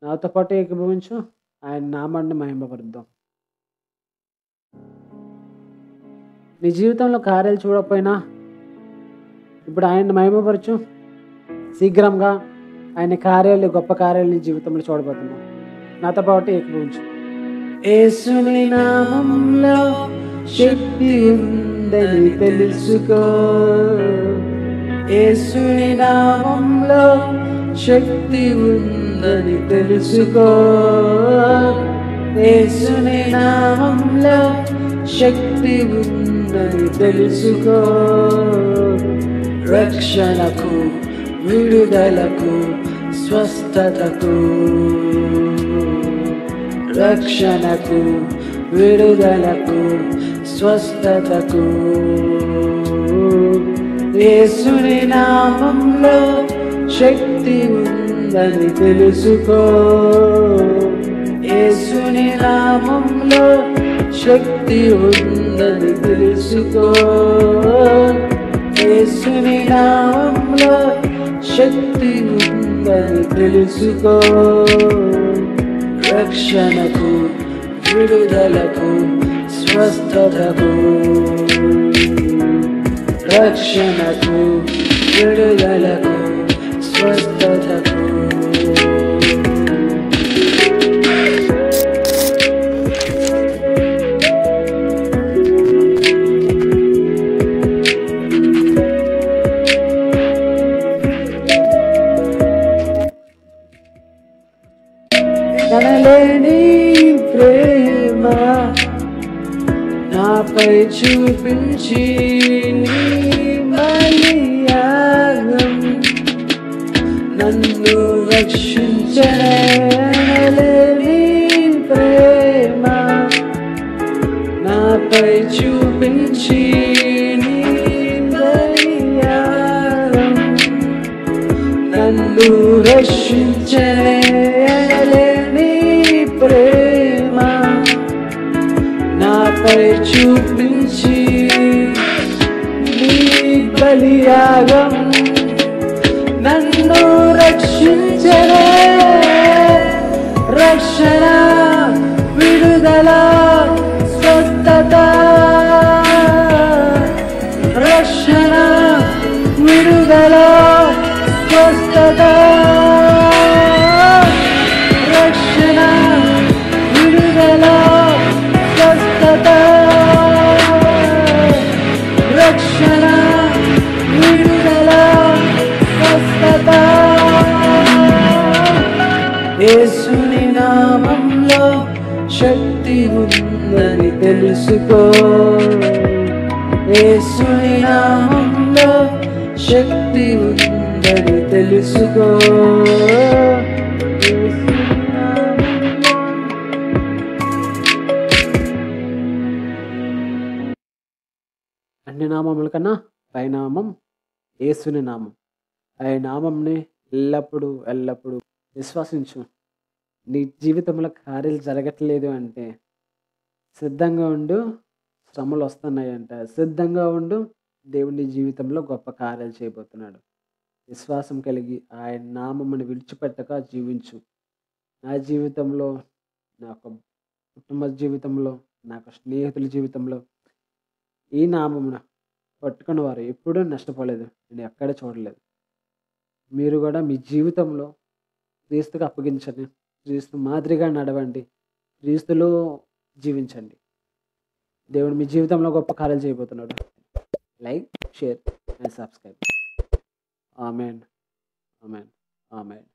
నాతో పాటు ఏకీభవించు. ఆయన నామాన్ని మహిమపరుద్దాం. నీ జీవితంలో కార్యాలు చూడకపోయినా ఇప్పుడు ఆయన్ని మహిమపరచు. శీఘ్రంగా ఆయన కార్యాలు, గొప్ప కార్యాలు నీ జీవితంలో చూడబోతున్నాం. నాతో పాటు ఏకీభవించు. యేసుని నామంలో శక్తి ఉందని తెలుసుకో. యేసుని నామంలో శక్తి ఉందని తెలుసుకో. యేసుని నామంలో శక్తి ఉందని తెలుసుకో. రక్షణకు, విడుదలకు, స్వస్థతకు, రక్షణకు, విడుదలకు, స్వస్థతకు యేసుని నామంలో శక్తి ఉందని తెలుసుకో. యేసుని నామంలో శక్తి ఉందని తెలుసుకో. యేసుని నామంలో శక్తి ఉందని తెలుసుకో. రక్షణకు, విడుదలకు, స్వస్థతకు, రక్షణకు, విడుదలకు, స్వస్థతకు కనలేని ప్రేమ నాపై చూపించి నీ బలియాగం నన్ను రక్షించనే. కనలేని ప్రేమ నాపై చూపించి నీ బలియాగం నన్ను రక్షించనే. ప్రేమ నాపై చూపించి నీ బలియాగం నన్ను రక్షించనే. రక్షణ, విడుదల, స్వస్థత, రక్షణ, విడుదల, స్వస్థత, రక్షణ, విడుదల, స్వస్థత, రక్షణ, విడుదల, స్వస్థత యేసుని నామంలో శక్తి ఉందని తెలుసుకో. యేసుని నామంలో శక్తి ఉందని తెలుసుకో. అన్ని నామముల కన్నా పైనామం యేసుని నామం. ఆ నామంని ఎల్లప్పుడూ ఎల్లప్పుడూ విశ్వసించు. నీ జీవితంలో కార్యాలు జరగట్లేదు అంటే సిద్ధంగా ఉండు. శ్రమలు వస్తున్నాయి అంటే సిద్ధంగా ఉండు. దేవుని జీవితంలో గొప్ప కార్యాలు చేయబోతున్నాడు. విశ్వాసం కలిగి ఆయన నామముని విడిచిపెట్టక జీవించు. నా జీవితంలో, నా కుటుంబ జీవితంలో, నాకు స్నేహితుల జీవితంలో ఈ నామమును పట్టుకున్న వారు ఎప్పుడూ నష్టపోలేదు. నేను ఎక్కడ చూడలేదు. మీరు కూడా మీ జీవితంలో క్రీస్తుకు అప్పగించండి. క్రీస్తు మాదిరిగా నడవండి. క్రీస్తులో జీవించండి. దేవుడు మీ జీవితంలో గొప్ప కార్యాలు చేయబోతున్నాడు. Like, share and subscribe. Amen, amen, amen.